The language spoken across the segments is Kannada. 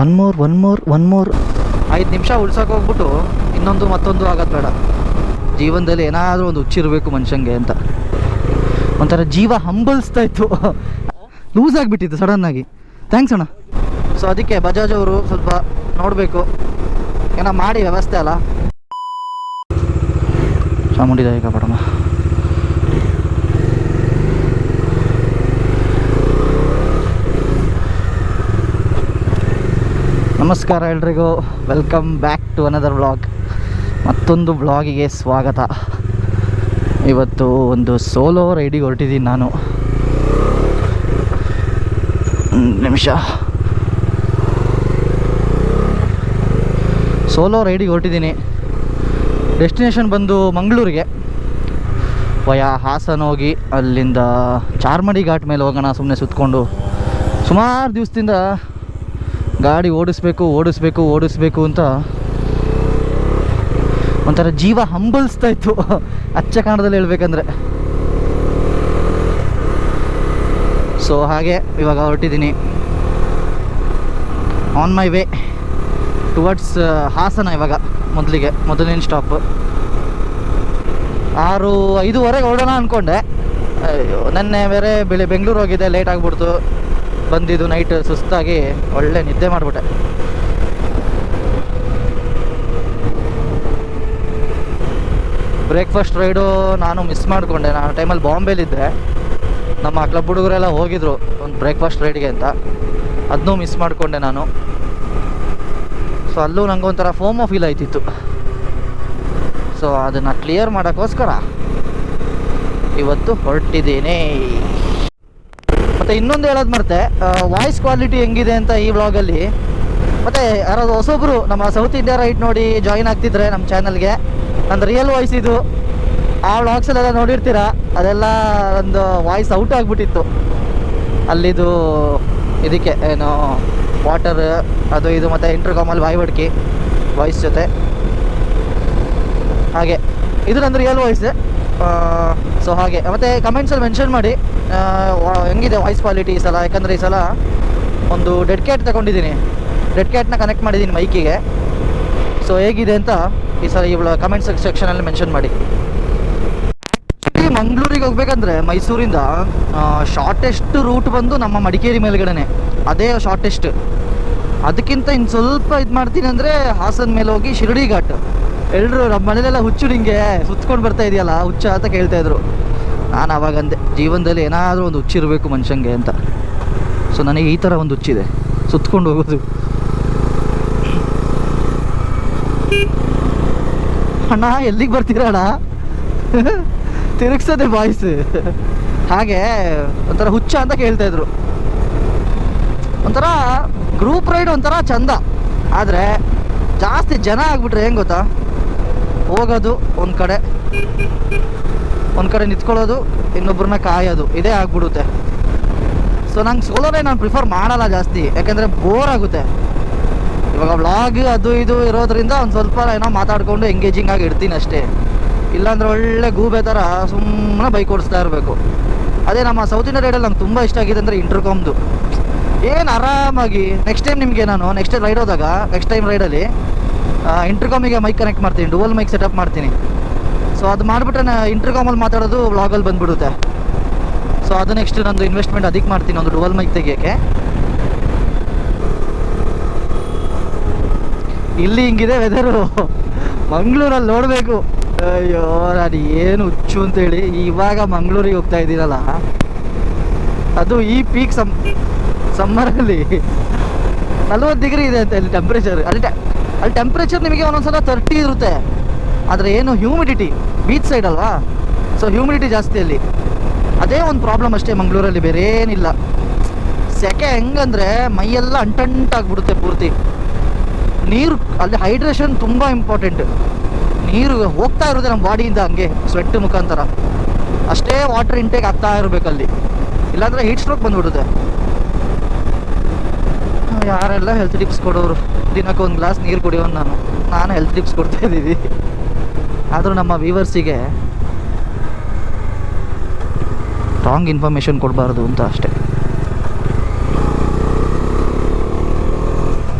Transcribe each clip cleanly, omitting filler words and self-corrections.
ಒನ್ ಮೋರ್ 5 ನಿಮಿಷ ಉಳ್ಸೋಕೆ ಹೋಗ್ಬಿಟ್ಟು ಮತ್ತೊಂದು ಆಗೋದು ಬೇಡ. ಜೀವನದಲ್ಲಿ ಏನಾದರೂ ಒಂದು ಹುಚ್ಚಿರಬೇಕು ಮನುಷ್ಯಂಗೆ ಅಂತ ಒಂಥರ ಜೀವ ಹಂಬಲಿಸ್ತಾ ಇತ್ತು. ಲೂಸ್ ಆಗಿಬಿಟ್ಟಿತ್ತು ಸಡನ್ನಾಗಿ. ಥ್ಯಾಂಕ್ಸ್ ಅಣ್ಣ. ಸೊ ಅದಕ್ಕೆ ಬಜಾಜ್ ಅವರು ಸ್ವಲ್ಪ ನೋಡಬೇಕು, ಏನೋ ಮಾಡಿ ವ್ಯವಸ್ಥೆ ಅಲ್ಲ. ಚಾಮುಂಡಿದಾಯಿ ಕಾಪಾಡಮ್ಮ. ನಮಸ್ಕಾರ ಎಲ್ರಿಗೂ, welcome back to another vlog. ಮತ್ತೊಂದು ವ್ಲಾಗಿಗೆ ಸ್ವಾಗತ. ಇವತ್ತು ಒಂದು ಸೋಲೋ ರೈಡಿಗೆ ಹೊರಟಿದ್ದೀನಿ ನಾನು. ನಿಮಿಷ. ಸೋಲೋ ರೈಡಿಗೆ ಹೊರಟಿದ್ದೀನಿ. ಡೆಸ್ಟಿನೇಷನ್ ಬಂದು ಮಂಗಳೂರಿಗೆ. ವಯಾ ಹಾಸನ ಹೋಗಿ ಅಲ್ಲಿಂದ ಚಾರ್ಮಡಿ ಘಾಟ್ ಮೇಲೆ ಹೋಗೋಣ ಸುಮ್ಮನೆ ಸುತ್ತಕೊಂಡು. ಸುಮಾರು ದಿವಸದಿಂದ ಗಾಡಿ ಓಡಿಸ್ಬೇಕು ಅಂತ ಒಂಥರ ಜೀವ ಹಂಬಲಿಸ್ತಾ ಇತ್ತು, ಅಚ್ಚ ಕನ್ನಡದಲ್ಲಿ ಹೇಳ್ಬೇಕಂದ್ರೆ. ಸೊ ಹಾಗೆ ಇವಾಗ ಹೊರಟಿದ್ದೀನಿ on my way towards Hassan. ಇವಾಗ ಮೊದಲನೇ ಸ್ಟಾಪ್ 5:30 ಹೊರಡೋಣ ಅಂದ್ಕೊಂಡೆ. ನೆನ್ನೆ ಬೇರೆ ಬೆಂಗಳೂರು ಹೋಗಿದ್ದೆ, ಲೇಟ್ ಆಗಿಬಿಡ್ತು. ಬಂದಿದ್ದು ನೈಟ್ ಸುಸ್ತಾಗಿ ಒಳ್ಳೆ ನಿದ್ದೆ ಮಾಡಿಬಿಟ್ಟೆ. ಬ್ರೇಕ್ಫಾಸ್ಟ್ ರೈಡು ನಾನು ಮಿಸ್ ಮಾಡಿಕೊಂಡೆ. ನಾನು ಟೈಮಲ್ಲಿ ಬಾಂಬೆಲಿದ್ದೆ. ನಮ್ಮ ಕ್ಲಬ್ ಹುಡುಗರೆಲ್ಲ ಹೋಗಿದ್ರು ಒಂದು ಬ್ರೇಕ್ಫಾಸ್ಟ್ ರೈಡ್ಗೆ ಅಂತ, ಅದನ್ನೂ ಮಿಸ್ ಮಾಡಿಕೊಂಡೆ ನಾನು. ಸೊ ಅಲ್ಲೂ ನನಗೊಂಥರ ಫೋಮೋ ಫೀಲ್ ಆಯ್ತಿತ್ತು. ಸೊ ಅದನ್ನು ಕ್ಲಿಯರ್ ಮಾಡೋಕ್ಕೋಸ್ಕರ ಇವತ್ತು ಹೊರಟಿದ್ದೀನಿ. ಮತ್ತು ಇನ್ನೊಂದು ಹೇಳೋದು ಮರ್ತೆ, ವಾಯ್ಸ್ ಕ್ವಾಲಿಟಿ ಹೆಂಗಿದೆ ಅಂತ ಈ ವ್ಲಾಗಲ್ಲಿ. ಮತ್ತು ಯಾರಾದ್ರು ಹೊಸೊಬ್ಬರು ನಮ್ಮ ಸೌತ್ ಇಂಡಿಯಾ ರೈಡ್ ನೋಡಿ ಜಾಯಿನ್ ಆಗ್ತಿದ್ರೆ ನಮ್ಮ ಚಾನಲ್ಗೆ, ನಂದು ರಿಯಲ್ ವಾಯ್ಸ್ ಇದು. ಆ ವ್ಲಾಗ್ಸಲ್ಲೆಲ್ಲ ನೋಡಿರ್ತೀರ, ಅದೆಲ್ಲ ಒಂದು ವಾಯ್ಸ್ ಔಟ್ ಆಗಿಬಿಟ್ಟಿತ್ತು. ಅಲ್ಲಿದು ಇದಕ್ಕೆ ಏನು ವಾಟರ್ ಅದು ಇದು ಮತ್ತು ಇಂಟರ್ಕಾಮಲ್ಲಿ ಬಾಯ್ಬಡ್ಕಿ ವಾಯ್ಸ್ ಜೊತೆ ಹಾಗೆ. ಇದು ನಂದು ರಿಯಲ್ ವಾಯ್ಸ್. ಸೊ ಹಾಗೆ ಮತ್ತು ಕಮೆಂಟ್ಸಲ್ಲಿ ಮೆನ್ಷನ್ ಮಾಡಿ ಹೆಂಗಿದೆ ವಾಯ್ಸ್ ಕ್ವಾಲಿಟಿ ಈ ಸಲ. ಯಾಕಂದರೆ ಈ ಸಲ ಒಂದು ಡೆಡ್ ಕ್ಯಾಟ್ ತಗೊಂಡಿದ್ದೀನಿ, ಡೆಡ್ ಕ್ಯಾಟ್ನ ಕನೆಕ್ಟ್ ಮಾಡಿದ್ದೀನಿ ಮೈಕಿಗೆ. ಸೊ ಹೇಗಿದೆ ಅಂತ ಈ ಸಲ ಇವಳ ಕಮೆಂಟ್ ಸೆಕ್ಷನಲ್ಲಿ ಮೆನ್ಷನ್ ಮಾಡಿ. ಆ್ಯಕ್ಚುಲಿ ಮಂಗಳೂರಿಗೆ ಹೋಗ್ಬೇಕಂದ್ರೆ ಮೈಸೂರಿಂದ ಶಾರ್ಟೆಸ್ಟ್ ರೂಟ್ ಬಂದು ನಮ್ಮ ಮಡಿಕೇರಿ ಮೇಲ್ಗಡೆನೆ, ಅದೇ ಶಾರ್ಟೆಸ್ಟ್. ಅದಕ್ಕಿಂತ ಇನ್ನು ಸ್ವಲ್ಪ ಇದು ಮಾಡ್ತೀನಿ ಅಂದರೆ ಹಾಸನ ಮೇಲೆ ಹೋಗಿ ಶಿರಡಿ ಘಾಟ್. ಎಲ್ಲರೂ ನಮ್ಮ ಮನೇಲೆಲ್ಲ ಹುಚ್ಚು ನಿಂಗೆ ಸುತ್ಕೊಂಡು ಬರ್ತಾ ಇದೆಯಲ್ಲ ಹುಚ್ಚ ಅಂತ ಕೇಳ್ತಾಯಿದ್ರು. ನಾನು ಅವಾಗ ಅಂದೆ, ಜೀವನದಲ್ಲಿ ಏನಾದರೂ ಒಂದು ಹುಚ್ಚಿರಬೇಕು ಮನುಷ್ಯಂಗೆ ಅಂತ. ಸೊ ನನಗೆ ಈ ಥರ ಒಂದು ಹುಚ್ಚಿದೆ, ಸುತ್ಕೊಂಡು ಹೋಗೋದು. ಅಣ್ಣ ಎಲ್ಲಿಗೆ ಬರ್ತೀರ ಅಣ್ಣ, ತಿರುಗಿಸೋದೆ ಬಾಯ್ಸ್. ಹಾಗೆ ಒಂಥರ ಹುಚ್ಚ ಅಂತ ಕೇಳ್ತಾಯಿದ್ರು. ಒಂಥರ ಗ್ರೂಪ್ ರೈಡ್ ಒಂಥರ ಚಂದ, ಆದರೆ ಜಾಸ್ತಿ ಜನ ಆಗಿಬಿಟ್ರೆ ಹೆಂಗೆ ಗೊತ್ತಾ, ಹೋಗೋದು ಒಂದು ಕಡೆ ನಿಂತ್ಕೊಳ್ಳೋದು, ಇನ್ನೊಬ್ಬರನ್ನ ಕಾಯೋದು, ಇದೇ ಆಗ್ಬಿಡುತ್ತೆ. ಸೊ ನಂಗೆ ಸೋಲೋನೇ ನಾನು ಪ್ರಿಫರ್ ಮಾಡಲ್ಲ ಜಾಸ್ತಿ, ಯಾಕೆಂದರೆ ಬೋರ್ ಆಗುತ್ತೆ. ಇವಾಗ ವ್ಲಾಗ್ ಅದು ಇದು ಇರೋದ್ರಿಂದ ಒಂದು ಸ್ವಲ್ಪ ಏನೋ ಮಾತಾಡಿಕೊಂಡು ಎಂಗೇಜಿಂಗ್ ಆಗಿ ಇಡ್ತೀನಿ ಅಷ್ಟೇ. ಇಲ್ಲಾಂದ್ರೆ ಒಳ್ಳೆ ಗೂಬೆ ಥರ ಸುಮ್ಮನೆ ಬೈಕ್ ಓಡಿಸ್ತಾ ಇರಬೇಕು. ಅದೇ ನಮ್ಮ ಸೌತ್ ಇಂಡಿಯಾ ರೈಡಲ್ಲಿ ನಂಗೆ ತುಂಬ ಇಷ್ಟ ಆಗಿದೆ ಅಂದರೆ ಇಂಟರ್ಕಾಮ್ದು. ಏನು ಆರಾಮಾಗಿ ನೆಕ್ಸ್ಟ್ ಟೈಮ್ ರೈಡ್ ಹೋದಾಗ ನೆಕ್ಸ್ಟ್ ಟೈಮ್ ರೈಡಲ್ಲಿ ಇಂಟರ್ಕಾಮಿಗೆ ಮೈಕ್ ಕನೆಕ್ಟ್ ಮಾಡ್ತೀನಿ, ಡುವಲ್ ಮೈಕ್ ಸೆಟಪ್ ಮಾಡ್ತೀನಿ. ಸೊ ಅದು ಮಾಡಿಬಿಟ್ರೆ ಇಂಟರ್ಕಾಮಲ್ಲಿ ಮಾತಾಡೋದು ವ್ಲಾಗಲ್ಲಿ ಬಂದುಬಿಡುತ್ತೆ. ಸೊ ಅದು ನೆಕ್ಸ್ಟ್ ನಂದು ಇನ್ವೆಸ್ಟ್ಮೆಂಟ್ ಅದಕ್ಕೆ ಮಾಡ್ತೀನಿ, ಒಂದು ಡುವಲ್ ಮೈಕ್ ತೆಗಿಯೋಕ್ಕೆ. ಇಲ್ಲಿ ಹಿಂಗಿದೆ ವೆದರು, ಮಂಗಳೂರಲ್ಲಿ ನೋಡಬೇಕು. ಅಯ್ಯೋ ನಾನು ಏನು ಹುಚ್ಚು ಅಂತೇಳಿ ಇವಾಗ ಮಂಗಳೂರಿಗೆ ಹೋಗ್ತಾ ಇದ್ದೀನಲ್ಲ, ಅದು ಈ ಪೀಕ್ ಸಮ್ಮರಲ್ಲಿ 40 ಡಿಗ್ರಿ ಇದೆ ಅಂತ ಇಲ್ಲಿ ಟೆಂಪ್ರೇಚರ್. ಅಲ್ಲಿ ಟೆಂಪ್ರೇಚರ್ ನಿಮಗೆ ಒಂದೊಂದ್ಸಲ 30 ಇರುತ್ತೆ, ಆದರೆ ಏನು ಹ್ಯೂಮಿಡಿಟಿ ಬೀಚ್ ಸೈಡ್ ಅಲ್ವಾ, ಸೊ ಹ್ಯೂಮಿಡಿಟಿ ಜಾಸ್ತಿ ಅಲ್ಲಿ. ಅದೇ ಒಂದು ಪ್ರಾಬ್ಲಮ್ ಅಷ್ಟೇ ಮಂಗಳೂರಲ್ಲಿ, ಬೇರೆ ಏನಿಲ್ಲ. ಸೆಕೆ ಹೆಂಗಂದರೆ ಮೈಯೆಲ್ಲ ಅಂಟಂಟಾಗ್ಬಿಡುತ್ತೆ ಪೂರ್ತಿ. ನೀರು ಅಲ್ಲಿ ಹೈಡ್ರೇಷನ್ ತುಂಬ ಇಂಪಾರ್ಟೆಂಟ್. ನೀರು ಹೋಗ್ತಾ ಇರುತ್ತೆ ನಮ್ಮ ಬಾಡಿಯಿಂದ ಹಂಗೆ ಸ್ವೆಟ್ ಮುಖಾಂತರ, ಅಷ್ಟೇ ವಾಟರ್ ಇಂಟೇಕ್ ಆಗ್ತಾ ಇರಬೇಕಲ್ಲಿ, ಇಲ್ಲಾಂದರೆ ಹೀಟ್ ಸ್ಟ್ರೋಕ್ ಬಂದುಬಿಡುತ್ತೆ. ಯಾರೆಲ್ಲ ಹೆಲ್ತ್ ಟಿಪ್ಸ್ ಕೊಡೋರು, ದಿನಕ್ಕೆ ಒಂದು ಗ್ಲಾಸ್ ನೀರು ಕುಡಿಯೋನು ನಾನು ಹೆಲ್ತ್ ಟಿಪ್ಸ್ ಕೊಡ್ತಾ ಇದ್ದೀವಿ. ಆದರೂ ನಮ್ಮ ವ್ಯೂವರ್ಸಿಗೆ ರಾಂಗ್ ಇನ್ಫಾರ್ಮೇಷನ್ ಕೊಡಬಾರ್ದು ಅಂತ ಅಷ್ಟೇ.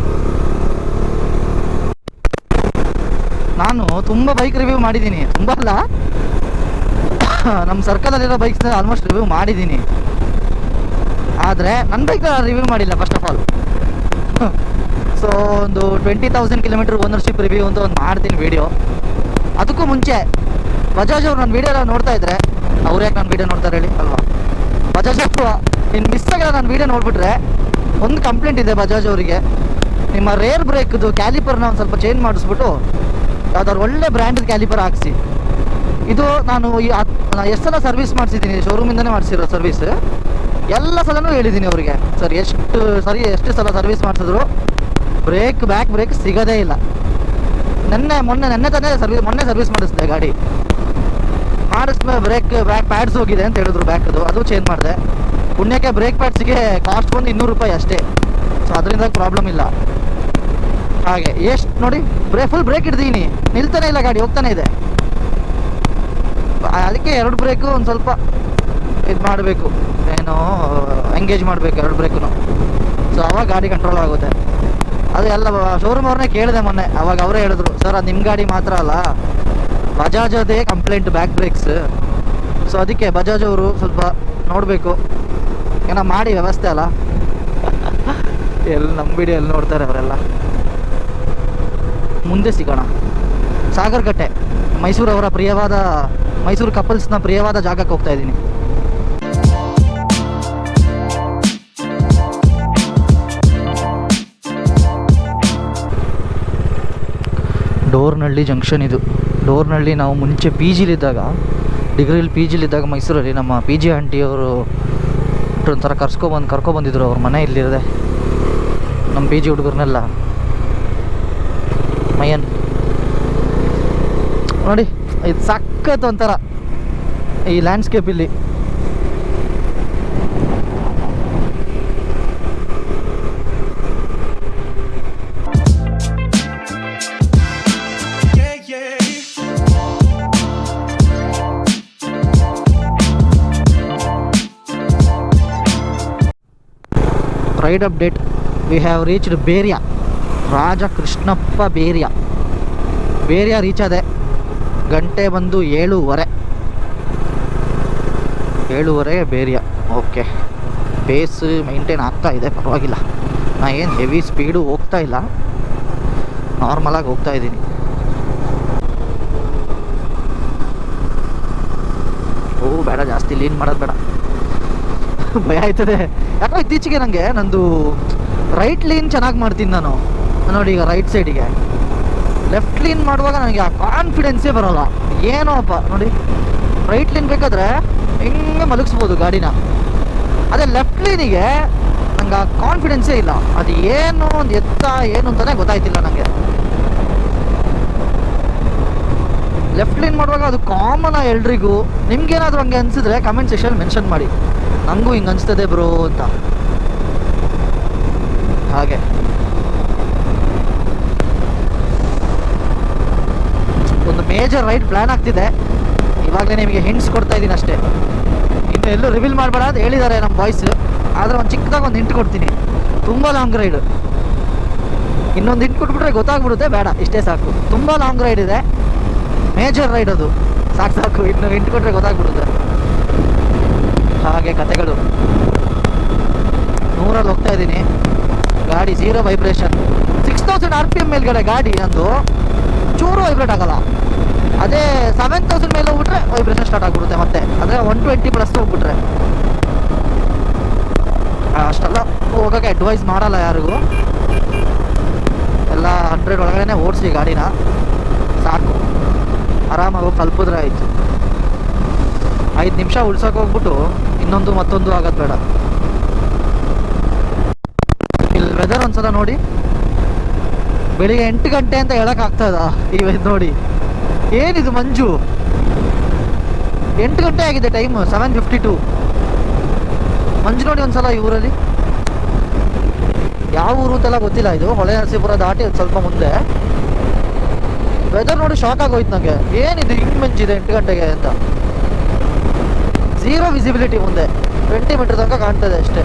ತುಂಬ ಬೈಕ್ ರಿವ್ಯೂ ಮಾಡಿದ್ದೀನಿ, ತುಂಬ ಅಲ್ಲ ನಮ್ಮ ಸರ್ಕಲಲ್ಲಿರೋ ಬೈಕ್ಸ್ನ ಆಲ್ಮೋಸ್ಟ್ ರಿವ್ಯೂ ಮಾಡಿದ್ದೀನಿ. ಆದರೆ ನನ್ನ ಬೈಕ್ ರಿವ್ಯೂ ಮಾಡಿಲ್ಲ ಫಸ್ಟ್ ಆಫ್ ಆಲ್. ಸೊ ಒಂದು 20,000 ಕಿಲೋಮೀಟರ್ ಓನರ್ಶಿಪ್ ರಿವ್ಯೂ ಅಂತ ಒಂದು ಮಾಡ್ತೀನಿ ವೀಡಿಯೋ. ಅದಕ್ಕೂ ಮುಂಚೆ ಬಜಾಜ್ ಅವ್ರು ನನ್ನ ವೀಡಿಯೋ ಎಲ್ಲ ನೋಡ್ತಾ ಇದ್ರೆ, ಅವ್ರು ಯಾಕೆ ನನ್ನ ವೀಡಿಯೋ ನೋಡ್ತಾರೆ ಹೇಳಿ ಅಲ್ವಾ? ಬಜಾಜ್ ಅವರು ಇನ್ನು ಮಿಸ್ ಆಗಿಲ್ಲ ನನ್ನ ವೀಡಿಯೋ ನೋಡಿಬಿಟ್ರೆ ಒಂದು ಕಂಪ್ಲೇಂಟ್ ಇದೆ ಬಜಾಜ್ ಅವರಿಗೆ, ನಿಮ್ಮ ರೇರ್ ಬ್ರೇಕ್ದು ಕ್ಯಾಲಿಪರ್ನ ಒಂದು ಸ್ವಲ್ಪ ಚೇಂಜ್ ಮಾಡಿಸ್ಬಿಟ್ಟು ಯಾವ್ದಾದ್ರು ಒಳ್ಳೆ ಬ್ರ್ಯಾಂಡ್ ಕ್ಯಾಲಿಪರ್ ಹಾಕ್ಸಿ. ಇದು ನಾನು ಎಷ್ಟು ಸಲ ಸರ್ವಿಸ್ ಮಾಡಿಸಿದ್ದೀನಿ, ಶೋರೂಮಿಂದನೇ ಮಾಡಿಸಿರೋ ಸರ್ವಿಸ್. ಎಲ್ಲ ಸಲನೂ ಹೇಳಿದ್ದೀನಿ ಅವರಿಗೆ, ಸರ್ ಎಷ್ಟು ಸಲ ಸರ್ವಿಸ್ ಮಾಡಿಸಿದ್ರು ಬ್ಯಾಕ್ ಬ್ರೇಕ್ ಸಿಗೋದೇ ಇಲ್ಲ. ಮೊನ್ನೆ ತಾನೇ ಮೊನ್ನೆ ಸರ್ವಿಸ್ ಮಾಡಿಸಿದೆ ಗಾಡಿ. ಮಾಡಿಸ್ಮೇಲೆ ಬ್ಯಾಕ್ ಪ್ಯಾಡ್ಸ್ ಹೋಗಿದೆ ಅಂತ ಹೇಳಿದ್ರು, ಬ್ಯಾಕ್ದು ಅದು ಚೇಂಜ್ ಮಾಡಿದೆ. ಪುಣ್ಯಕ್ಕೆ ಬ್ರೇಕ್ ಪ್ಯಾಡ್ಸಿಗೆ ಕಾಸ್ಟ್ ಬಂದು 200 ರೂಪಾಯಿ ಅಷ್ಟೇ. ಸೊ ಅದರಿಂದ ಪ್ರಾಬ್ಲಮ್ ಇಲ್ಲ. ಹಾಗೆ ಎಷ್ಟು ನೋಡಿ, ಫುಲ್ ಬ್ರೇಕ್ ಹಿಡ್ದೀನಿ, ನಿಲ್ತಾನೆ ಇಲ್ಲ ಗಾಡಿ, ಹೋಗ್ತಾನೆ ಇದೆ. ಅದಕ್ಕೆ 2 ಬ್ರೇಕು ಒಂದು ಸ್ವಲ್ಪ ಇದು ಮಾಡಬೇಕು, ಏನು ಎಂಗೇಜ್ ಮಾಡಬೇಕು 2 ಬ್ರೇಕು. ಸೊ ಅವಾಗ ಗಾಡಿ ಕಂಟ್ರೋಲ್ ಆಗುತ್ತೆ. ಅದು ಎಲ್ಲ ಶೋರೂಮ್ ಅವ್ರನ್ನೇ ಕೇಳಿದೆ ಮೊನ್ನೆ, ಅವಾಗ ಅವರೇ ಹೇಳಿದ್ರು, ಸರ್ ಅದು ನಿಮ್ಮ ಗಾಡಿ ಮಾತ್ರ ಅಲ್ಲ, ಬಜಾಜ್ ಅದೇ ಕಂಪ್ಲೇಂಟ್ ಬ್ಯಾಕ್ ಬ್ರೇಕ್ಸ್. ಸೊ ಅದಕ್ಕೆ ಬಜಾಜ್ ಅವರು ಸ್ವಲ್ಪ ನೋಡಬೇಕು, ಏನೋ ಮಾಡಿ ವ್ಯವಸ್ಥೆ ಅಲ್ಲ. ನಮ್ಮ ವಿಡಿಯೋ ಎಲ್ಲಿ ನೋಡ್ತಾರೆ ಅವರೆಲ್ಲ. ಮುಂದೆ ಸಿಗೋಣ. ಸಾಗರಕಟ್ಟೆ, ಮೈಸೂರು ಕಪಲ್ಸ್ನ ಪ್ರಿಯವಾದ ಜಾಗಕ್ಕೆ ಹೋಗ್ತಾ ಇದ್ದೀನಿ. ಡೋರ್ನಹಳ್ಳಿ ಜಂಕ್ಷನ್ ಇದು. ಡೋರ್ನಹಳ್ಳಿ ನಾವು ಮುಂಚೆ ಡಿಗ್ರಿಲಿ ಪಿ ಜಿಲಿದ್ದಾಗ ಮೈಸೂರಲ್ಲಿ ನಮ್ಮ ಪಿ ಜಿ ಆಂಟಿಯವರು ಒಂಥರ ಕರ್ಕೊಬಂದಿದ್ರು. ಅವ್ರ ಮನೆ ಇಲ್ಲಿರದೆ ನಮ್ಮ ಪಿ ಜಿ ಹುಡುಗರನ್ನೆಲ್ಲ. ಮಯನ್ ನೋಡಿ, ಇದು ಸಖತ್ ಒಂಥರ ಈ ಲ್ಯಾಂಡ್ಸ್ಕೇಪ್ ಇಲ್ಲಿ. Ride update, we have reached Beriya, Raja Krishnappa Beriya reach ಆದೆ. ಗಂಟೆ ಬಂದು 7:15 ಬೇರಿಯಾ. ಓಕೆ, ಪೇಸ್ ಮೈಂಟೈನ್ ಆಗ್ತಾ ಇದೆ, ಪರವಾಗಿಲ್ಲ. ನಾ ಏನು ಹೆವಿ ಸ್ಪೀಡು ಹೋಗ್ತಾ ಇಲ್ಲ, ನಾರ್ಮಲಾಗಿ ಹೋಗ್ತಾ ಇದ್ದೀನಿ. ಬೇಡ ಜಾಸ್ತಿ ಲೀನ್ ಮಾಡೋದು ಬೇಡ, ಭಯ ಆಯ್ತದೆ. ಯಾಕೋ ಇತ್ತೀಚೆಗೆ ನನಗೆ ನಂದು ರೈಟ್ ಲೀನ್ ಚೆನ್ನಾಗಿ ಮಾಡ್ತೀನಿ ನಾನು. ನೋಡಿ ಈಗ ರೈಟ್ ಸೈಡಿಗೆ ಲೆಫ್ಟ್ ಲೀನ್ ಮಾಡುವಾಗ ನನಗೆ ಆ ಕಾನ್ಫಿಡೆನ್ಸೇ ಬರೋಲ್ಲ. ಏನೋ ಅಪ್ಪ ನೋಡಿ, ರೈಟ್ ಲೀನ್ ಬೇಕಾದರೆ ಹಿಂಗೆ ಮಲಗಿಸ್ಬೋದು ಗಾಡಿನ, ಅದೇ ಲೆಫ್ಟ್ ಲೀನಿಗೆ ನಂಗೆ ಆ ಕಾನ್ಫಿಡೆನ್ಸೇ ಇಲ್ಲ. ಅದು ಏನು ಒಂದು ಏನು ಅಂತಲೇ ಗೊತ್ತಾಯ್ತಿಲ್ಲ ನನಗೆ. ಲೆಫ್ಟ್ ಲೈನ್ ಮಾಡುವಾಗ ಅದು ಕಾಮನ್ ಎಲ್ರಿಗೂ. ನಿಮ್ಗೇನಾದರೂ ಹಂಗೆ ಅನಿಸಿದ್ರೆ ಕಮೆಂಟ್ ಸೆಕ್ಷನ್ ಮೆನ್ಷನ್ ಮಾಡಿ, ನನಗೂ ಹಿಂಗೆ ಅನಿಸ್ತದೆ ಬ್ರೋ ಅಂತ. ಹಾಗೆ ಒಂದು ಮೇಜರ್ ರೈಡ್ ಪ್ಲ್ಯಾನ್ ಆಗ್ತಿದೆ. ಇವಾಗಲೇ ನಿಮಗೆ ಹಿಂಟ್ಸ್ ಕೊಡ್ತಾ ಇದ್ದೀನಿ ಅಷ್ಟೇ, ಇನ್ನು ಎಲ್ಲೂ ರಿವೀಲ್ ಮಾಡಬೇಡ ಅಂತ ಹೇಳಿದ್ದಾರೆ ನಮ್ಮ ಬಾಯ್ಸ್. ಆದರೆ ಒಂದು ಚಿಕ್ಕದಾಗ ಒಂದು ಹಿಂಟ್ ಕೊಡ್ತೀನಿ, ತುಂಬ ಲಾಂಗ್ ರೈಡ್. ಇನ್ನೊಂದು ಹಿಂಟ್ ಕೊಟ್ಬಿಟ್ರೆ ಗೊತ್ತಾಗ್ಬಿಡುತ್ತೆ, ಬೇಡ ಇಷ್ಟೇ ಸಾಕು. ತುಂಬ ಲಾಂಗ್ ರೈಡ್ ಇದೆ, ಮೇಜರ್ ರೈಡ್ ಅದು, ಸಾಕು. ಇನ್ನು ಹಿಂಟ್ ಕೊಟ್ಟರೆ ಗೊತ್ತಾಗ್ಬಿಡುತ್ತೆ. ಹಾಗೆ ಕತೆಗಳು. 100ರಲ್ಲಿ ಹೋಗ್ತಾ ಇದ್ದೀನಿ, ಗಾಡಿ 0 ವೈಬ್ರೇಷನ್. 6000 RPM ಮೇಲ್ಗಡೆ ಗಾಡಿ ನಂದು ಚೂರು ವೈಬ್ರೇಟ್ ಆಗಲ್ಲ. ಅದೇ 7000 ಮೇಲೆ ಹೋಗ್ಬಿಟ್ರೆ ವೈಬ್ರೇಷನ್ ಸ್ಟಾರ್ಟ್ ಆಗಿಬಿಡುತ್ತೆ ಮತ್ತೆ. ಅಂದರೆ 120+ ಹೋಗ್ಬಿಟ್ರೆ. ಅಷ್ಟೆಲ್ಲ ಹೋಗೋಕ್ಕೆ ಅಡ್ವೈಸ್ ಮಾಡಲ್ಲ ಯಾರಿಗೂ. ಎಲ್ಲ 100 ಒಳಗಡೆ ಓಡಿಸಿ ಗಾಡಿನ, ಸಾಕು. ಆರಾಮಾಗಿ ಹೋಗಿ ತಲುಪಿದ್ರೆ ಆಯಿತು. 5 ನಿಮಿಷ ಉಳ್ಸೋಕೆ ಹೋಗ್ಬಿಟ್ಟು ಮತ್ತೊಂದು ಆಗೋದು ಬೇಡ. ಇಲ್ಲಿ ವೆದರ್ ಒಂದ್ಸಲ ನೋಡಿ, ಬೆಳಿಗ್ಗೆ 8 ಗಂಟೆ ಅಂತ ಹೇಳೋಕ್ಕಾಗ್ತದ? ಇದು ನೋಡಿ, ಏನಿದು ಮಂಜು. 8 ಗಂಟೆ ಆಗಿದೆ, ಟೈಮು 7:52. ಮಂಜು ನೋಡಿ ಒಂದ್ಸಲ ಈ ಊರಲ್ಲಿ. ಯಾವ ಊರು ಅಂತೆಲ್ಲ ಗೊತ್ತಿಲ್ಲ, ಇದು ಹೊಳೆ ನರಸೀಪುರ ದಾಟಿ ಒಂದು ಸ್ವಲ್ಪ ಮುಂದೆ. ವೆದರ್ ನೋಡಿ ಶಾಕ್ ಆಗೋಯ್ತು ನನಗೆ, ಏನಿದು ಹಿಂಗೆ ಮಂಜಿದೆ 8 ಗಂಟೆಗೆ ಅಂತ. 0 ವಿಸಿಬಿಲಿಟಿ ಮುಂದೆ, 20 ಮೀಟರ್ ತನಕ ಕಾಣ್ತದೆ ಅಷ್ಟೇ.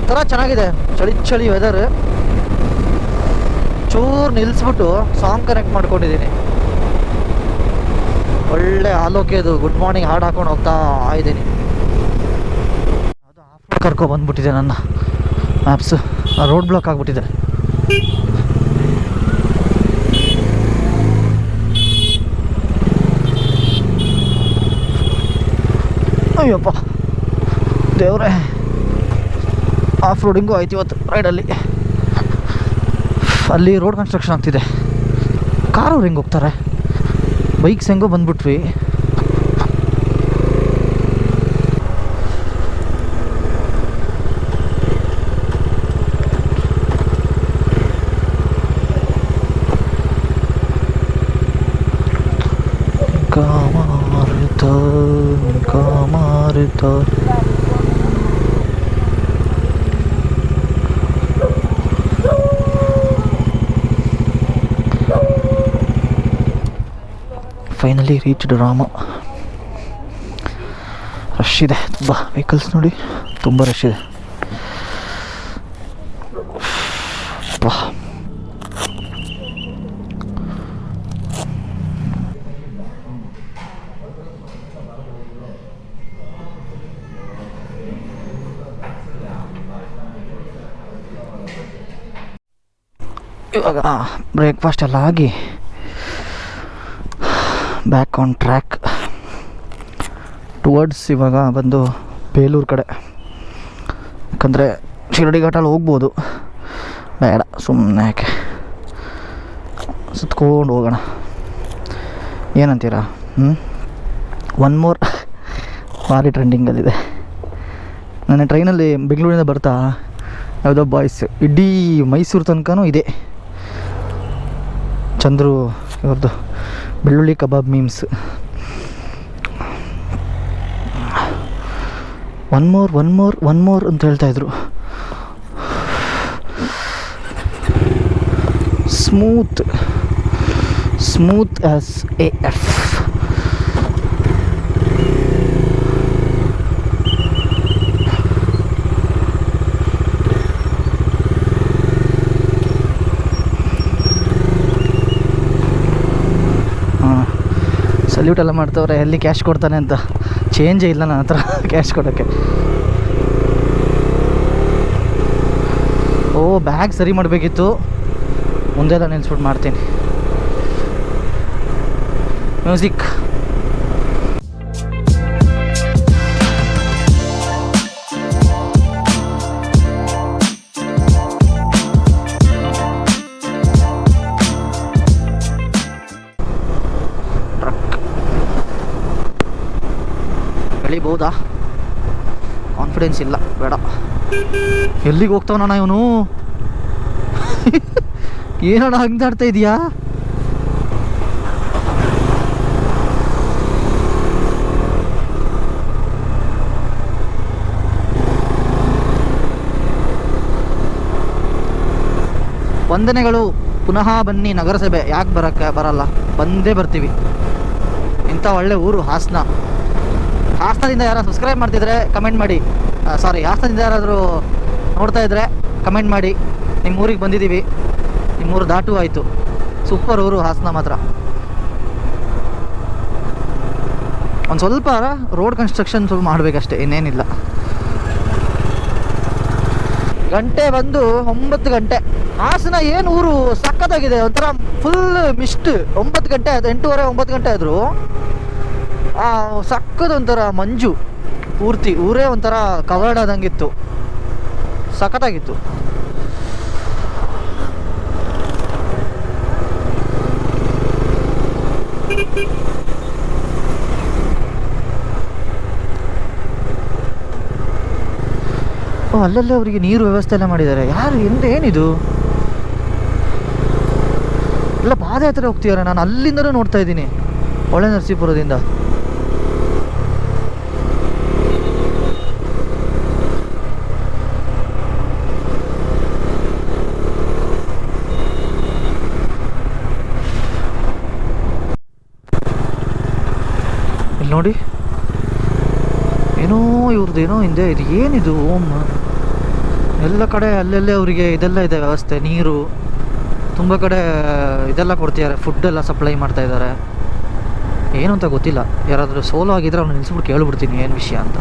ಒಂಥರ ಚೆನ್ನಾಗಿದೆ, ಚಳಿ ವೆದರ್. ಒಂಚೂರು ನಿಲ್ಲಿಸ್ಬಿಟ್ಟು ಸಾಂಗ್ ಕನೆಕ್ಟ್ ಮಾಡ್ಕೊಂಡಿದ್ದೀನಿ. ಒಳ್ಳೆ ಆಲೋಕ್ಯದು ಗುಡ್ ಮಾರ್ನಿಂಗ್ ಹಾಡು ಹಾಕೊಂಡು ಹೋಗ್ತಾ ಇದ್ದೀನಿ. ಅದು ಆಫ್ ರೋಡ್ ಕರ್ಕೊ ಬಂದ್ಬಿಟ್ಟಿದೆ ನನ್ನ ಮ್ಯಾಪ್ಸು. ರೋಡ್ ಬ್ಲಾಕ್ ಆಗಿಬಿಟ್ಟಿದೆ. ಅಯ್ಯಪ್ಪ ದೇವ್ರೆ, ಆಫ್ ರೋಡಿಂಗು ಆಯ್ತು ಇವತ್ತು ರೈಡಲ್ಲಿ. ಅಲ್ಲಿ ರೋಡ್ ಕನ್ಸ್ಟ್ರಕ್ಷನ್ ಆಗ್ತಿದೆ. ಕಾರವ್ರು ಹೆಂಗೆ ಹೋಗ್ತಾರೆ, ಬೈಕ್ಸ್ ಹೆಂಗೋ ಬಂದ್ಬಿಟ್ವಿ. ಕಾಮಾರಿತ ಫೈನಲಿ ರೀಚ್ಡ್ ರಾಮ. ರಶ್ ಇದೆ ತುಂಬ, ವೆಹಿಕಲ್ಸ್ ನೋಡಿ ತುಂಬ ರಶ್ ಇದೆ. ಇವಾಗ ಬ್ರೇಕ್ಫಾಸ್ಟ್ ಎಲ್ಲ ಆಗಿ ಬ್ಯಾಕ್ ಆನ್ ಟ್ರ್ಯಾಕ್ ಟುವರ್ಡ್ಸ್ ಇವಾಗ ಬಂದು ಬೇಲೂರು ಕಡೆ. ಯಾಕಂದರೆ ಶಿರಡಿ ಘಾಟಲ್ಲಿ ಹೋಗ್ಬೋದು, ಬೇಡ ಸುಮ್ಮನೆ ಯಾಕೆ, ಸುತ್ಕೊಂಡು ಹೋಗೋಣ. ಏನಂತೀರಾ? ಒನ್ ಮೋರ್ ಭಾರಿ ಟ್ರೆಂಡಿಂಗಲ್ಲಿದೆ. ನನ್ನ ಟ್ರೈನಲ್ಲಿ ಬೆಂಗಳೂರಿಂದ ಬರ್ತಾ ಯಾವುದೋ ಬಾಯ್ಸ್ ಇಡೀ ಮೈಸೂರು ತನಕನೂ ಇದೆ ಚಂದ್ರು ಇವ್ರದ್ದು ಬೆಳ್ಳುಳ್ಳಿ ಕಬಾಬ್ ಮೀಮ್ಸ್. ಒನ್ ಮೋರ್ ಅಂತ ಹೇಳ್ತಾಯಿದ್ರು. Smooth as AF. ಸಲ್ಯೂಟ್ ಎಲ್ಲ ಮಾಡ್ತವ್ರೆ. ಎಲ್ಲಿ ಕ್ಯಾಶ್ ಕೊಡ್ತಾನೆ ಅಂತ, ಚೇಂಜೇ ಇಲ್ಲ ನನ್ನ ಹತ್ರ ಕ್ಯಾಶ್ ಕೊಡೋಕ್ಕೆ. ಓ ಬ್ಯಾಗ್ ಸರಿ ಮಾಡಬೇಕಿತ್ತು, ಮುಂದೆಲ್ಲ ನಿಲ್ಸ್ಬಿಟ್ಟು ಮಾಡ್ತೀನಿ. ಮ್ಯೂಸಿಕ್ ಎಳಿಬೋದಾ? ಕಾನ್ಫಿಡೆನ್ಸ್ ಇಲ್ಲ, ಬೇಡ. ಎಲ್ಲಿಗೆ ಹೋಗ್ತಾವಣ್ಣ ಇವನು? ಏನಣ್ಣ ಹಂಗೆ ಆಡ್ತಾ ಇದೀಯಾ? ವಂದನೆಗಳು, ಪುನಃ ಬನ್ನಿ ನಗರಸಭೆ. ಯಾಕೆ ಬರಲ್ಲ, ಬಂದೇ ಬರ್ತೀವಿ. ಇಂಥ ಒಳ್ಳೆ ಊರು ಹಾಸನ. ಹಾಸನದಿಂದ ಯಾರು ಸಬ್ಸ್ಕ್ರೈಬ್ ಮಾಡ್ತಿದ್ರೆ ಕಮೆಂಟ್ ಮಾಡಿ. ಹಾಸನದಿಂದ ಯಾರಾದರೂ ನೋಡ್ತಾ ಇದ್ದರೆ ಕಮೆಂಟ್ ಮಾಡಿ. ನಿಮ್ಮ ಊರಿಗೆ ಬಂದಿದ್ದೀವಿ, ನಿಮ್ಮೂರು ದಾಟು ಆಯಿತು. ಸೂಪರ್ ಊರು ಹಾಸನ ಮಾತ್ರ. ಒಂದು ಸ್ವಲ್ಪ ರೋಡ್ ಕನ್ಸ್ಟ್ರಕ್ಷನ್ ಸ್ವಲ್ಪ ಮಾಡಬೇಕಷ್ಟೇ, ಇನ್ನೇನಿಲ್ಲ. ಗಂಟೆ ಬಂದು 9 ಗಂಟೆ. ಹಾಸನ ಏನು ಊರು ಸಕ್ಕತ್ತಾಗಿದೆ, ಒಂಥರ ಫುಲ್ ಮಿಸ್ಟ್. 9 ಗಂಟೆ ಆಯಿತು, 8:30 9 ಗಂಟೆ ಆದರೂ ಸಕ್ಕದೊಂಥರ ಮಂಜು. ಪೂರ್ತಿ ಊರೇ ಒಂಥರ ಕವರ್ಡ್ ಆದಂಗಿತ್ತು, ಸಖತ್ತಾಗಿತ್ತು. ಅಲ್ಲಲ್ಲೇ ಅವರಿಗೆ ನೀರು ವ್ಯವಸ್ಥೆ ಎಲ್ಲ ಮಾಡಿದ್ದಾರೆ. ಯಾರು ಏನಿದು ಎಲ್ಲ ಪಾದಯಾತ್ರೆ ಹೋಗ್ತಿದ್ದಾರೆ. ನಾನು ಅಲ್ಲಿಂದಲೂ ನೋಡ್ತಾ ಇದ್ದೀನಿ, ಹೊಳೆ ನರಸೀಪುರದಿಂದ. ಇಲ್ಲಿ ನೋಡಿ, ಏನೋ ಇವ್ರದ್ದೇನೋ ಹಿಂದೆ ಇದು ಏನಿದು ಓಮ್. ಎಲ್ಲ ಕಡೆ ಅಲ್ಲೆಲ್ಲೇ ಅವರಿಗೆ ಇದೆಲ್ಲ ಇದೆ ವ್ಯವಸ್ಥೆ, ನೀರು ತುಂಬ ಕಡೆ ಇದೆಲ್ಲ ಕೊಡ್ತಿದ್ದಾರೆ, ಫುಡ್ಡೆಲ್ಲ ಸಪ್ಲೈ ಮಾಡ್ತಾ ಇದ್ದಾರೆ. ಏನು ಅಂತ ಗೊತ್ತಿಲ್ಲ. ಯಾರಾದರೂ ಸೋಲೋ ಆಗಿದ್ರೆ ಅವ್ನು ನಿಲ್ಸ್ಬಿಟ್ಟು ಕೇಳ್ಬಿಡ್ತೀನಿ ಏನು ವಿಷಯ ಅಂತ.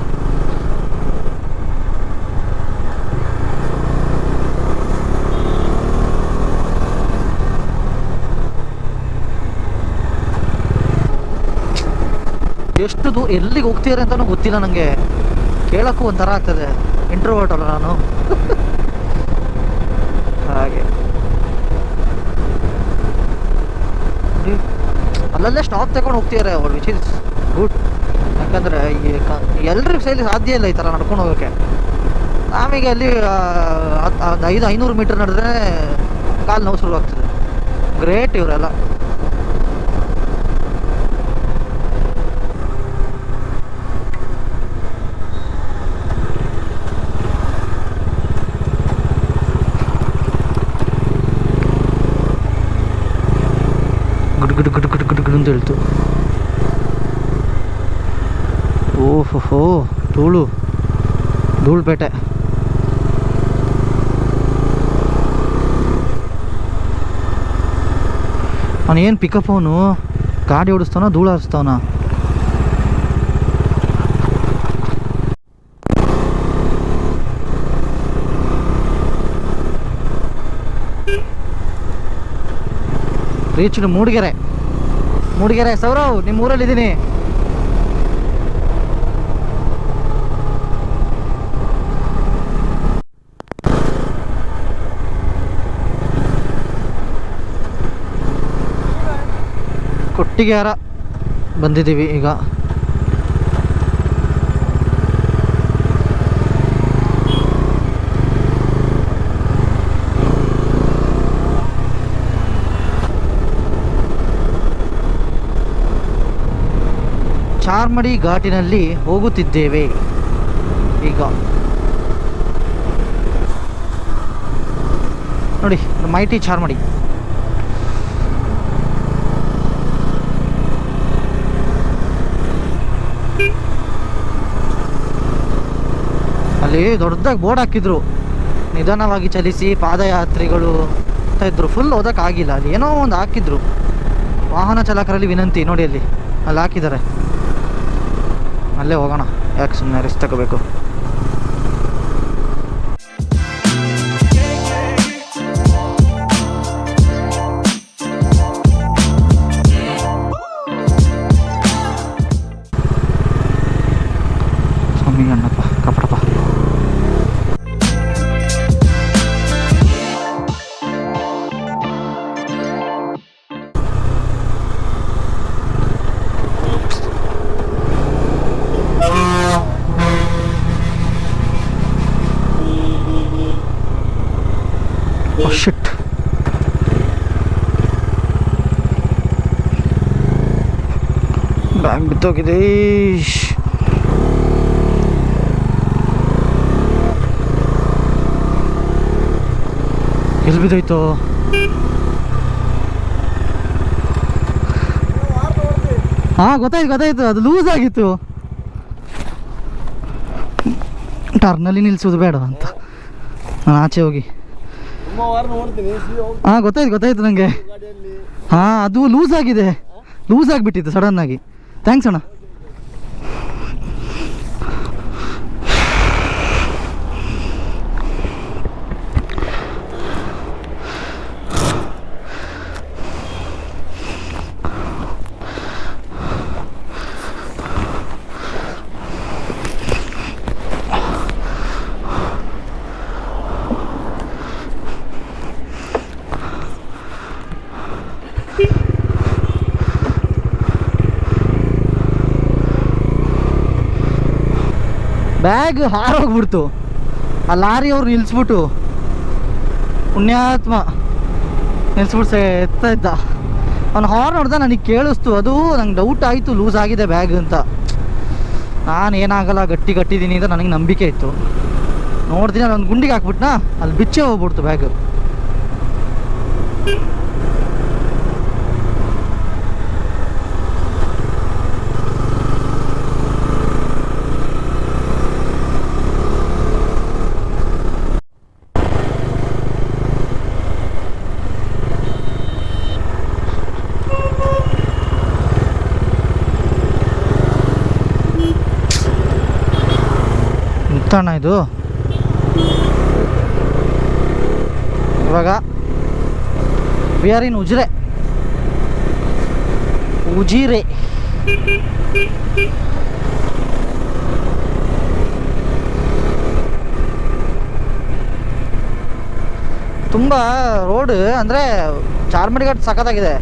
ಎಷ್ಟು ಎಲ್ಲಿಗೆ ಹೋಗ್ತೀರ ಅಂತಲೂ ಗೊತ್ತಿಲ್ಲ ನನಗೆ. ಕೇಳೋಕ್ಕೂ ಒಂಥರ ಆಗ್ತದೆ, ಇಂಟ್ರೋವರ್ಟ್ ಅಲ್ಲ ನಾನು. ಹಾಗೆ ಅಲ್ಲಲ್ಲೇ ಸ್ಟಾಪ್ ತಗೊಂಡು ಹೋಗ್ತಿದ್ದಾರೆ ಅವ್ರು, ವಿಚ್ ಇಸ್ ಗುಡ್. ಯಾಕಂದರೆ ಎಲ್ರಿಗೂ ಸೈಲಿ ಸಾಧ್ಯ ಇಲ್ಲ ಈ ಥರ ನಡ್ಕೊಂಡು ಹೋಗೋಕ್ಕೆ. ನಮಗೆ ಅಲ್ಲಿ 500 ಮೀಟರ್ ನಡೆದ್ರೆ ಕಾಲು ನೋವು ಶುರುವಾಗ್ತದೆ. ಗ್ರೇಟ್ ಇವರೆಲ್ಲ. ಗುಡ್ ಅಂತ ಹೇಳ್ತು. ಓಹೋ, ಧೂಳುಪೇಟೆ. ಅವನು ಏನು ಪಿಕಪ್, ಅವನು ಗಾಡಿ ಓಡಿಸ್ತಾನ ಧೂಳು ಹಾರಿಸ್ತಾವನ. ರೀಚ್ ಮೂಡಿಗೆರೆ ಸೌರವ್, ನಿಮ್ಮ ಊರಲ್ಲಿದ್ದೀನಿ. ಕೊಟ್ಟಿಗೆಹಾರ ಬಂದಿದ್ದೀವಿ ಈಗ. ಚಾರ್ಮಡಿ ಘಾಟಿನಲ್ಲಿ ಹೋಗುತ್ತಿದ್ದೇವೆ ಈಗ. ನೋಡಿ ಮೈಟಿ ಚಾರ್ಮಡಿ. ಅಲ್ಲಿ ದೊಡ್ಡದಾಗಿ ಬೋರ್ಡ್ ಹಾಕಿದ್ರು, ನಿಧಾನವಾಗಿ ಚಲಿಸಿ ಪಾದಯಾತ್ರಿಗಳು ಅಂತ ಇದ್ರು. ಫುಲ್ ಓದೋಕ್ಕಾಗಿಲ್ಲ, ಅಲ್ಲಿ ಏನೋ ಒಂದು ಹಾಕಿದ್ರು, ವಾಹನ ಚಾಲಕರಲ್ಲಿ ವಿನಂತಿ. ನೋಡಿ ಅಲ್ಲಿ ಹಾಕಿದ್ದಾರೆ. ಅಲ್ಲೇ ಹೋಗೋಣ, ಯಾಕೆ ಸುಮ್ಮನೆ ರಿಸ್ಕ್ ತಗೋಬೇಕು. ಸ್ವಾಮಿ ಅಣ್ಣಪ್ಪ ಕಪಡಪ್ಪ. ಶಿಟ್, ಬ್ಯಾಗ್ ಬಿತ್ತೋಗಿದೆ. ಎಲ್ಲಿ ಬಿದ್ದೋಯ್ತು? ಹಾಂ ಗೊತ್ತಾಯ್ತು, ಅದು ಲೂಸ್ ಆಗಿತ್ತು. ಟರ್ನಲ್ಲಿ ನಿಲ್ಲಿಸೋದು ಬೇಡ ಅಂತ ನಾನು ಆಚೆ ಹೋಗಿ. ಹಾಂ ಗೊತ್ತಾಯ್ತು ನನಗೆ. ಹಾಂ ಅದು ಲೂಸ್ ಆಗಿಬಿಟ್ಟಿತ್ತು ಸಡನ್ನಾಗಿ. ಥ್ಯಾಂಕ್ಸ್ ಅಣ್ಣ. ಬ್ಯಾಗ್ ಹಾರೋಗ್ಬಿಡ್ತು. ಆ ಲಾರಿ ಅವ್ರು ನಿಲ್ಲಿಸ್ಬಿಟ್ಟು, ಪುಣ್ಯಾತ್ಮ ನಿಲ್ಲಿಸ್ಬಿಟ್ಟು ಎತ್ತಾ ಇದ್ದ. ಅವ್ನು ಹಾರ್ನ್ ಹೊಡೆದ, ನನಗೆ ಕೇಳಿಸ್ತು. ಅದು ನಂಗೆ ಡೌಟ್ ಆಯಿತು ಲೂಸ್ ಆಗಿದೆ ಬ್ಯಾಗ್ ಅಂತ. ನಾನು ಏನಾಗಲ್ಲ ಗಟ್ಟಿದ್ದೀನಿ ಅಂತ ನನಗೆ ನಂಬಿಕೆ ಇತ್ತು. ನೋಡ್ತೀನಿ ಅಲ್ಲಿ ಒಂದು ಗುಂಡಿಗೆ ಹಾಕ್ಬಿಟ್ನಾ, ಅಲ್ಲಿ ಬಿಚ್ಚೆ ಹೋಗ್ಬಿಡ್ತು ಬ್ಯಾಗ್. ಗೊತ್ತಣ್ಣ ಇದು. ಇವಾಗ ವಿ ಆರ್ ಇನ್ ಉಜಿರೆ. ತುಂಬ ರೋಡ್ ಅಂದರೆ ಚಾರ್ಮಡಿ ಘಾಟ್ ಸಖತ್ತಾಗಿದೆ.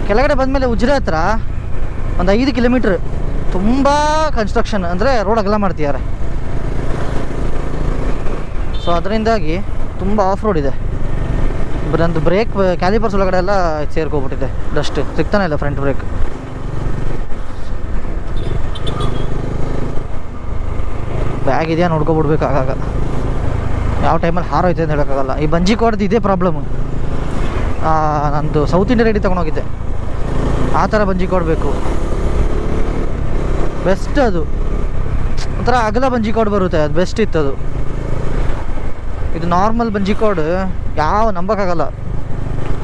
ಕೆಳಗಡೆ ಬಂದಮೇಲೆ ಉಜಿರೆ ಹತ್ರ ಒಂದು 5 ಕಿಲೋಮೀಟ್ರ್ ತುಂಬ ಕನ್ಸ್ಟ್ರಕ್ಷನ್, ಅಂದರೆ ರೋಡ್ ಅಗಲ ಮಾಡ್ತಿದ್ದಾರೆ. ಸೊ ಅದರಿಂದಾಗಿ ತುಂಬ ಆಫ್ ರೋಡ್ ಇದೆ. ನಂದು ಬ್ರೇಕ್ ಕ್ಯಾಲಿಪರ್ಸ್ ಒಳಗಡೆ ಎಲ್ಲ ಸೇರ್ಕೊಬಿಟ್ಟಿದೆ, ಡಸ್ಟ್ ಸಿಗ್ತಾನೆ ಇಲ್ಲ ಫ್ರಂಟ್ ಬ್ರೇಕ್. ಬ್ಯಾಗ್ ಇದೆಯಾ ನೋಡ್ಕೊಬಿಡ್ಬೇಕು ಆಗಾಗ, ಯಾವ ಟೈಮಲ್ಲಿ ಹಾರೋಯ್ತೆ ಅಂತ ಹೇಳೋಕ್ಕಾಗಲ್ಲ. ಈ ಬಂಜಿ ಕೋಡ್ದು ಇದೇ ಪ್ರಾಬ್ಲಮ್ಮು. ನಂದು ಸೌತ್ ಇಂಡಿಯನ್ ರೆಡಿ ತೊಗೊಂಡೋಗಿದ್ದೆ, ಆ ಥರ ಬಂಜಿ ಕೊಡಬೇಕು. ಬೆಸ್ಟ್ ಅದು, ಒಂಥರ ಅಗಲ ಬಂಜಿ ಕೋಡ್ ಬರುತ್ತೆ, ಅದು ಬೆಸ್ಟ್ ಇತ್ತು ಅದು. ಇದು ನಾರ್ಮಲ್ ಬಂಜಿ ಕೋಡ್ ಯಾವ ನಂಬೋಕ್ಕಾಗಲ್ಲ,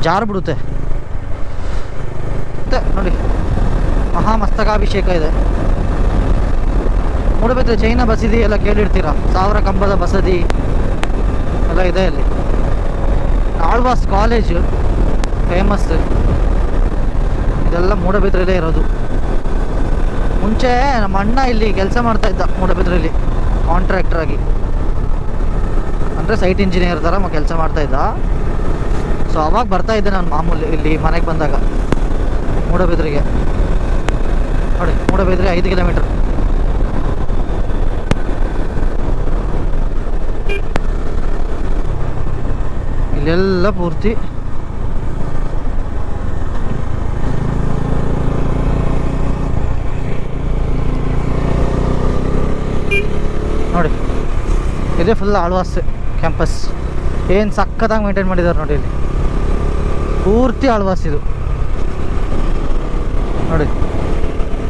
ಜಾರ್ಬಿಡುತ್ತೆ. ಮತ್ತೆ ನೋಡಿ ಮಹಾಮಸ್ತಕಾಭಿಷೇಕ ಇದೆ. ಮೂಡಬಿದ್ರೆ ಚೈನಾ ಬಸದಿ ಎಲ್ಲ ಕೇಳಿರ್ತೀರ, 1000 ಕಂಬದ ಬಸದಿ ಎಲ್ಲ ಇದೆ ಅಲ್ಲಿ. ಆಳ್ವಾಸ್ ಕಾಲೇಜು ಫೇಮಸ್, ಇದೆಲ್ಲ ಮೂಡಬಿದ್ರಲ್ಲೇ ಇರೋದು. ಮುಂಚೆ ನಮ್ಮ ಅಣ್ಣ ಇಲ್ಲಿ ಕೆಲಸ ಮಾಡ್ತಾ ಇದ್ದ ಮೂಡಬಿದ್ರಲ್ಲಿ ಕಾಂಟ್ರಾಕ್ಟರ್ ಆಗಿ, ಅಂದರೆ ಸೈಟ್ ಇಂಜಿನಿಯರ್ ಥರ ಕೆಲಸ ಮಾಡ್ತಾ ಇದ್ದ. ಸೊ ಅವಾಗ ಬರ್ತಾ ಇದ್ದೆ ನಾನು ಮಾಮೂಲಿ ಇಲ್ಲಿ ಮನೆಗೆ ಬಂದಾಗ ಮೂಡಬಿದ್ರಿಗೆ. ನೋಡಿ ಮೂಡಬಿದ್ರೆ 5 ಕಿಲೋಮೀಟ್ರ್. ಇಲ್ಲೆಲ್ಲ ಪೂರ್ತಿ ನೋಡಿ, ಇದೇ ಫುಲ್ ಆಳ್ವಾಸ್ ಕ್ಯಾಂಪಸ್. ಏನು ಸಕ್ಕತ್ತಾಗಿ ಮೇಂಟೈನ್ ಮಾಡಿದ್ದಾರೆ ನೋಡಿ, ಇಲ್ಲಿ ಪೂರ್ತಿ ಆಳ್ವಾಸ್ ಇದು ನೋಡಿ.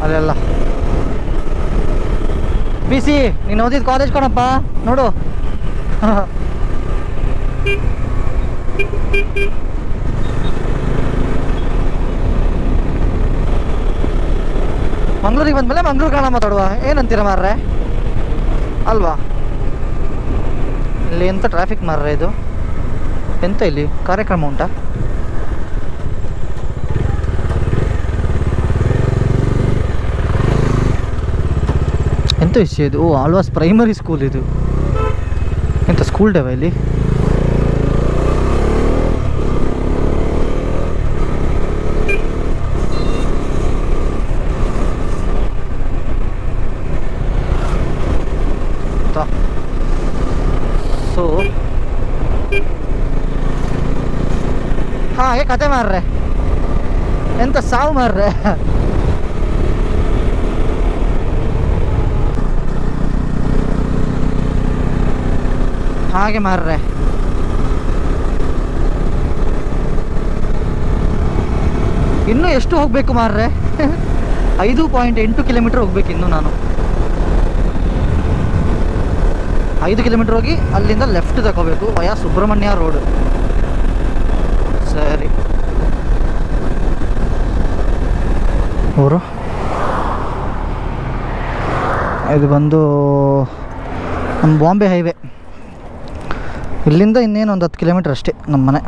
ಅಲ್ಲೆಲ್ಲ ಬಿಸಿ ನೀನು ಓದಿದ ಕಾಲೇಜ್ ಕಣಪ್ಪ ನೋಡು. ಮಂಗ್ಳೂರಿಗೆ ಬಂದಮೇಲೆ ಮಂಗ್ಳೂರು ಕನ್ನಡ ಮಾತಾಡುವ, ಏನಂತೀರ ಮಾರ್ರೆ ಅಲ್ವಾ? ಇಲ್ಲಿ ಎಂತ ಟ್ರಾಫಿಕ್ ಮಾರ್ರೆ, ಇದು ಎಂತ ಇಲ್ಲಿ ಕಾರ್ಯಕ್ರಮ ಉಂಟಾ? ಎಂತ ವಿಷಯ ಇದು? ಓ, ಆಳ್ವಾಸ್ ಪ್ರೈಮರಿ ಸ್ಕೂಲ್ ಇದು. ಎಂತ ಸ್ಕೂಲ್ ಡೇವಾ ಇಲ್ಲಿ? ಸೊ ಹಾಗೆ ಕತೆ ಮಾರ್ರೆ, ಎಂತ ಸಾವು ಮಾರ್ರೆ. ಹಾಗೆ ಮಾರ್ರೆ, ಇನ್ನೂ ಎಷ್ಟು ಹೋಗ್ಬೇಕು ಮಾರ್ರೆ? 5.8 ಕಿಲೋಮೀಟರ್ ಹೋಗ್ಬೇಕು ಇನ್ನು ನಾನು. 5 ಕಿಲೋಮೀಟರ್ ಹೋಗಿ ಅಲ್ಲಿಂದ ಲೆಫ್ಟ್ ತಗೋಬೇಕು ವಯಾ ಸುಬ್ರಹ್ಮಣ್ಯ ರೋಡ್. ಸರಿ, ಅವರು ಇದು ಬಂದು ನಮ್ಮ ಬಾಂಬೆ ಹೈವೇ. ಇಲ್ಲಿಂದ ಇನ್ನೇನು ಒಂದು 10 ಕಿಲೋಮೀಟರ್ ಅಷ್ಟೇ ನಮ್ಮ ಮನೆ.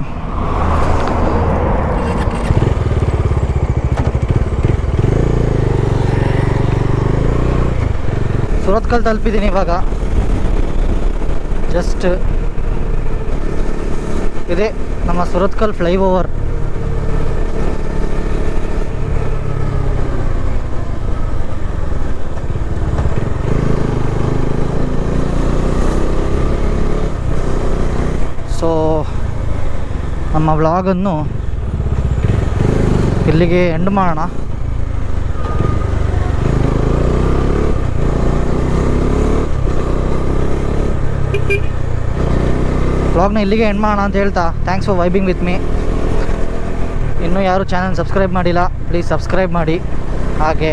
ಸುರತ್ಕಲ್ ತಲುಪಿದ್ದೀನಿ ಇವಾಗ. ಜಸ್ಟ್ ಇದೆ ನಮ್ಮ ಸುರತ್ಕಲ್ ಫ್ಲೈಓವರ್. ಸೊ ನಮ್ಮ ವ್ಲಾಗನ್ನು ಇಲ್ಲಿಗೆ ಎಂಡ್ ಮಾಡೋಣ. ವ್ಲಾಗ್ನ ಇಲ್ಲಿಗೆ ಎಂಡ್ ಮಾಡೋಣ ಅಂತ ಹೇಳ್ತಾ, ಥ್ಯಾಂಕ್ಸ್ ಫಾರ್ ವೈಬಿಂಗ್ ವಿತ್ ಮೀ. ಇನ್ನೂ ಯಾರು ಚಾನಲ್ ಸಬ್ಸ್ಕ್ರೈಬ್ ಮಾಡಿಲ್ಲ, ಪ್ಲೀಸ್ ಸಬ್ಸ್ಕ್ರೈಬ್ ಮಾಡಿ. ಹಾಗೆ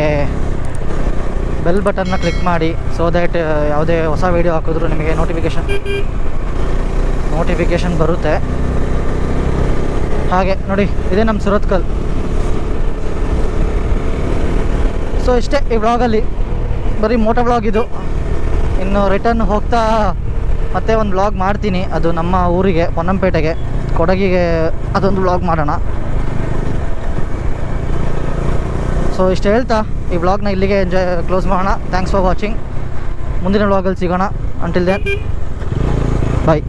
ಬೆಲ್ ಬಟನ್ನ ಕ್ಲಿಕ್ ಮಾಡಿ, ಸೊ ದ್ಯಾಟ್ ಯಾವುದೇ ಹೊಸ ವೀಡಿಯೋ ಹಾಕಿದ್ರು ನಿಮಗೆ ನೋಟಿಫಿಕೇಷನ್ ಬರುತ್ತೆ. ಹಾಗೆ ನೋಡಿ, ಇದೇ ನಮ್ಮ ಸುರತ್ಕಲ್. ಸೊ ಇಷ್ಟೇ ಈ ವ್ಲಾಗಲ್ಲಿ, ಬರೀ ಮೋಟೋ ವ್ಲಾಗ್ ಇದು. ಇನ್ನು ರಿಟರ್ನ್ ಹೋಗ್ತಾ ಮತ್ತೆ ಒಂದು ವ್ಲಾಗ್ ಮಾಡ್ತೀನಿ, ಅದು ನಮ್ಮ ಊರಿಗೆ ಪೊನ್ನಂಪೇಟೆಗೆ ಕೊಡಗಿಗೆ ಅದೊಂದು ವ್ಲಾಗ್ ಮಾಡೋಣ. ಸೊ ಇಷ್ಟು ಹೇಳ್ತಾ ಈ ವ್ಲಾಗ್ನ ಇಲ್ಲಿಗೆ ಕ್ಲೋಸ್ ಮಾಡೋಣ. Thanks for watching. ಮುಂದಿನ ವ್ಲಾಗಲ್ಲಿ ಸಿಗೋಣ. ಅಂಟಿಲ್ ದೆನ್ ಬಾಯ್.